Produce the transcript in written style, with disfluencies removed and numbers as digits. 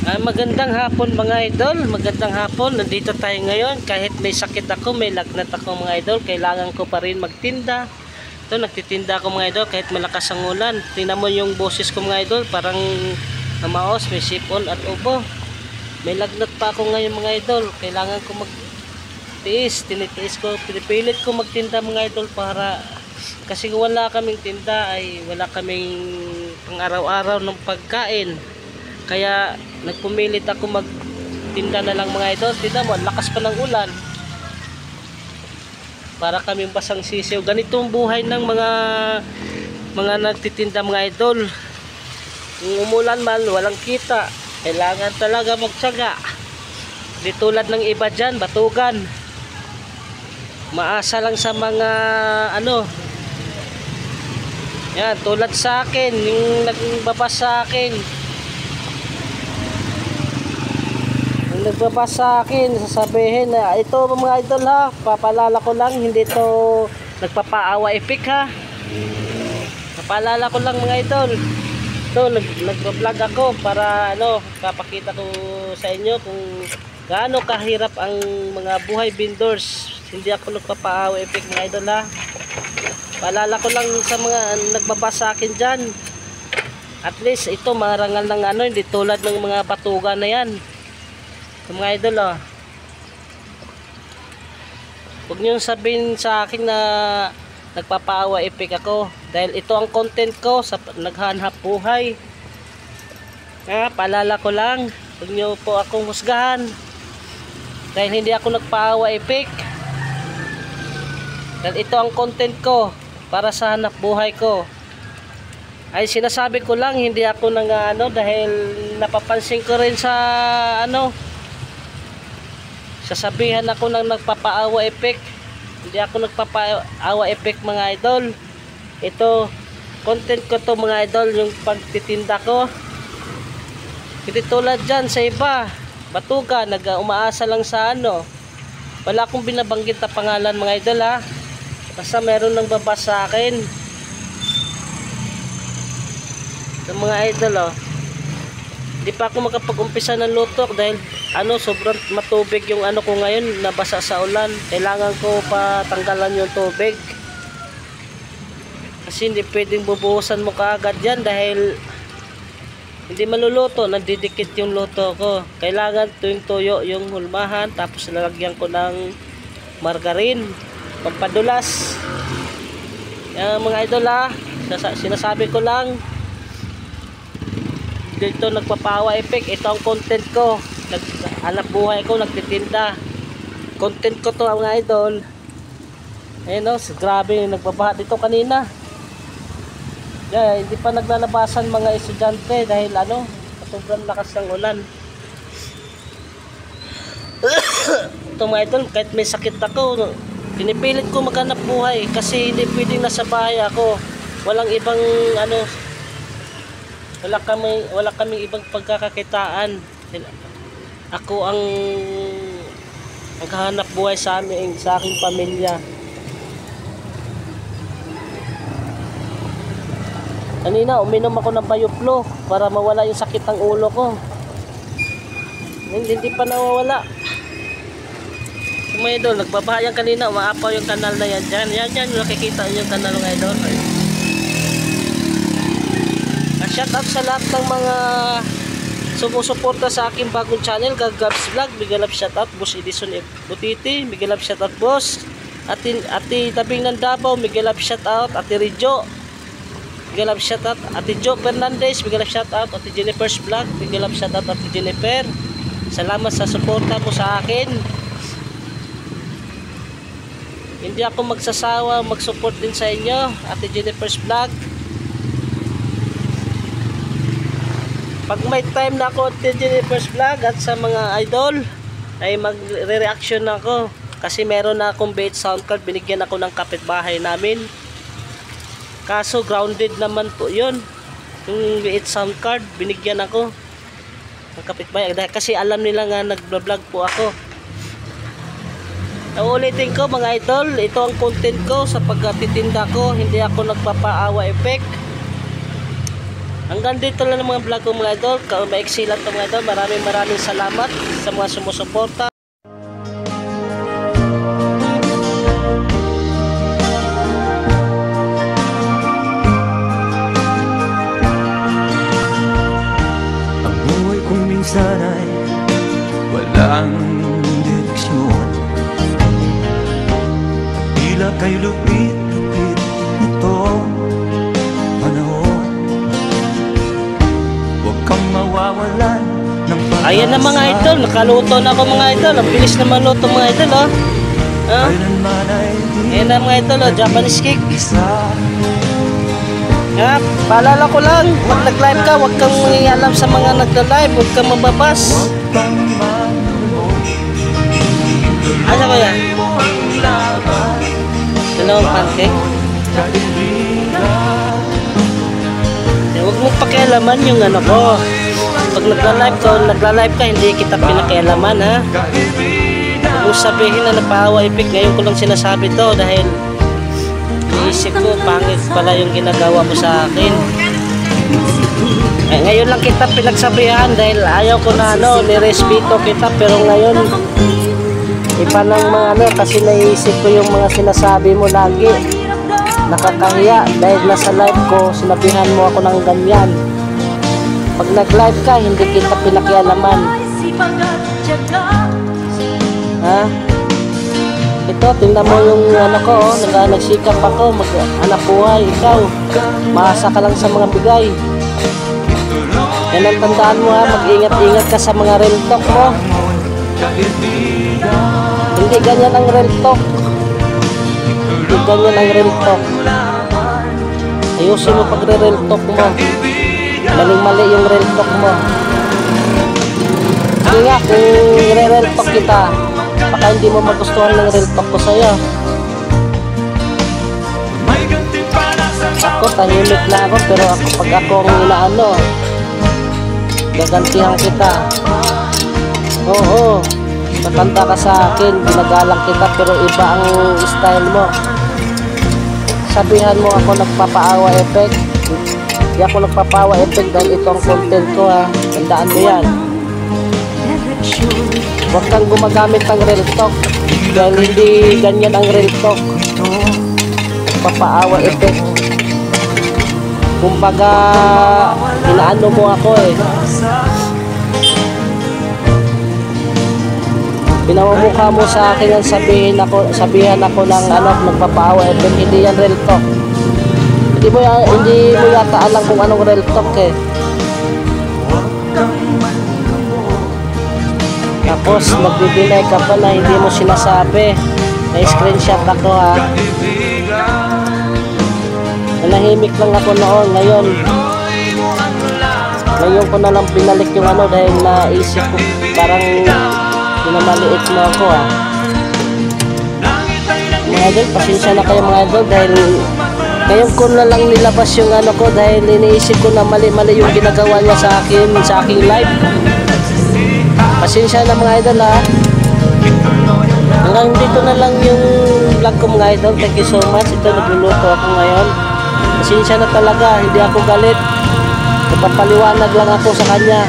Magandang hapon mga idol, magandang hapon. Nandito tayo ngayon kahit may sakit ako, may lagnat ako mga idol, kailangan ko pa rin magtinda. Ito, nagtitinda ako mga idol kahit malakas ang ulan. Tingnan mo yung boses ko mga idol, parang maos, may sipon at ubo. May lagnat pa ako ngayon mga idol, kailangan ko magtiis, tinitiis ko, pinipilit ko magtinda mga idol para kasi wala kaming tinda ay wala kaming pang araw-araw ng pagkain. Kaya nagpumilit ako magtinda na lang mga idol. Tingnan mo, lakas pa ng ulan. Para kaming basang sisiw. Ganitong buhay ng mga nagtitinda mga idol. Kung umulan man, walang kita. Kailangan talaga magtiyaga. Di tulad ng iba dyan, batugan. Maasa lang sa mga yan, tulad sa akin, yung nagbabas sa akin. Nagbabas sa akin, sasabihin na ito mga idol ha, papalala ko lang, hindi to nagpapaawa epic ha. Papalala ko lang mga idol. Ito, nag-vlog ako para papakita ko sa inyo kung gaano kahirap ang mga buhay vendors. Hindi ako nagpapaawa epic mga idol ha. Paalala ko lang sa mga nagbabas sa akin dyan. At least ito marangal ng hindi tulad ng mga batugan na yan. Mga idol huwag nyo sabihin sa akin na nagpapaawa epic ako dahil ito ang content ko sa naghahanap buhay. Paalala ko lang, huwag nyo po akong husgahan dahil hindi ako nagpaawa epic, dahil ito ang content ko para sa hanap buhay ko. Ay sinasabi ko lang, hindi ako nang dahil napapansin ko rin sa sasabihan ako ng nagpapaawa epic. Hindi ako nagpapaawa epic mga idol. Ito content ko to mga idol, yung pagtitinda ko. Hindi tulad dyan sa iba batuga, umaasa lang sa wala akong binabanggit na pangalan mga idol ha. Basta meron nang babas sa akin sa mga idol Hindi pa ako makapag-umpisa ng luto dahil sobrang matubig yung ko ngayon, nabasa sa ulan. Kailangan ko pa tanggalan yung tubig. Kasi hindi pwedeng bubuhusan mo kaagad yan dahil hindi maluluto, nandidikit yung luto ko. Kailangan tuwing tuyo yung hulmahan, tapos lalagyan ko ng margarine, pampadulas. Yan mga idol sinasabi ko lang, dito nagpapawa epic. Ito ang content ko, hanap buhay ko, nagtitinda. Content ko to mga idol. Ayun grabe nagbabaha dito kanina. Hindi pa naglalabasan mga estudyante dahil sobrang lakas ng ulan. Ito mga idol, kahit may sakit ako, pinipilit ko maghanap buhay kasi hindi pwedeng nasa bahay ako. Walang ibang wala kaming ibang pagkakakitaan. Ako ang maghahanap buhay sa aking pamilya. Kanina uminom ako ng Bayuplo para mawala yung sakit ng ulo ko. Hindi pa nawawala. Mga idol, nagbabahayan kanina, umaapaw yung kanal na yan dyan. Yan nakikita yung kanal ng idol. Shout out sa lahat ng mga sumusuporta sa aking bagong channel, Gagabs Vlog. Big love shout out Boss Edison Butiti, big love shout out boss. Ate Tabing ng Davao, big love shout out. Ate Rijo, big love shout out. Ate Jo Fernandez, big love shout out. Ate Jennifer's Vlog, big love shout out. Ate Jennifer, salamat sa suporta mo sa akin. Hindi ako magsasawa mag-support din sa inyo, Ate Jennifer's Vlog. Pag may time na ako at Jennifer's Vlog at sa mga idol ay magre-reaction ako kasi meron na akong bait sound card, binigyan ako ng kapitbahay namin. Kaso grounded naman po yun, yung bait sound card binigyan ako ng kapitbahay kasi alam nila nga nag-vlog po ako. Nauulitin ko mga idol, ito ang content ko sa pagtitinda ko, hindi ako nagpapaawa effect. Hanggang dito lang ang mga vlog ko mga idol. Maiksi lang ito mga idol. Maraming salamat sa mga sumusuporta. Ang buhay kong minsan ay walang direksyon. Tila kay lupit-lupit itong panahon. Huwag kang mawawalan ng pag-asa. Ayan na mga idol, nakaluto na ako mga idol. Ang bilis na maluto mga idol, oh. Kailanman ay di Ayan na mga idol, oh. Japanese cake. isa. Paalala ko lang, pag nag-live ka, huwag kang mangingialam sa mga nagla-live, huwag kang mababas. Huwag kang magulo. Asa ko yan? Tuloy mo ang laban. Dalawang pancake. Kaibigan. Huwag mo pakialaman yung ano ko. Pag nagla-live ka, hindi kita pinakialaman, ha? Huwag mo sabihin na napahawa epic. Ngayon ko lang sinasabi to dahil iisip ko, pangit pala yung ginagawa mo sa akin. Ngayon lang kita pinagsabihan dahil ayaw ko na nirespeto kita, pero ngayon iba ng mga kasi naiisip ko yung mga sinasabi mo lagi. Nakakahiya dahil nasa live ko, sinabihan mo ako ng ganyan. Pag nag-live ka, hindi kita pinakialaman. Ha? Ito, tingnan mo yung ko, nagsikap ako, mag-anak buhay, ikaw. Maasa ka lang sa mga bigay. Yan ang tandaan mo, ha, mag-ingat-ingat ka sa mga real talk mo. Hindi ganyan ang real talk. Hindi ganyan ang real talk. Ayusin mo pag real talk mo. Maling-mali yung real talk mo. Hindi nga, kung real talk kita, baka hindi mo magustuhan ng real talk ko sa'yo. Ako, tahimik na ako, pero pag ako ang inaano, gagantihan kita. Oo, matanda ka sa akin, ginagalang kita, pero iba ang style mo. Sabihan mo ako nagpapaawa effect. Hindi ako nagpapaawa effect dahil ito ang content ko, ha. Tandaan mo yan. Huwag kang gumagamit ng real talk dahil hindi ganyan ang real talk. Papaawa effect. Kumbaga inaano mo ako eh. Pinamumukha mo sa akin ang sabihan ako ng nagpapaawa effect. Hindi yan real talk. Hindi mo yata alam kung anong real talk eh. Tapos nagdi-deny ka pa na hindi mo sinasabi. Na-screenshot ako, ha. Nanahimik lang ako noon. Ngayon ko na lang pinalik yung dahil naisip ko parang pinamaliit mo ako, ha. Mga idol, pasensya na kayo mga idol dahil ngayon ko na lang nilabas yung ko dahil iniisip ko na mali-mali yung ginagawa niya sa aking live. Pasensya na mga idol, ha. Hanggang dito na lang yung vlog ko mga idol. Thank you so much. Ito, nagluluto ako ngayon. Pasensya na talaga, hindi ako galit. Nagpapaliwanag lang ako sa kanya.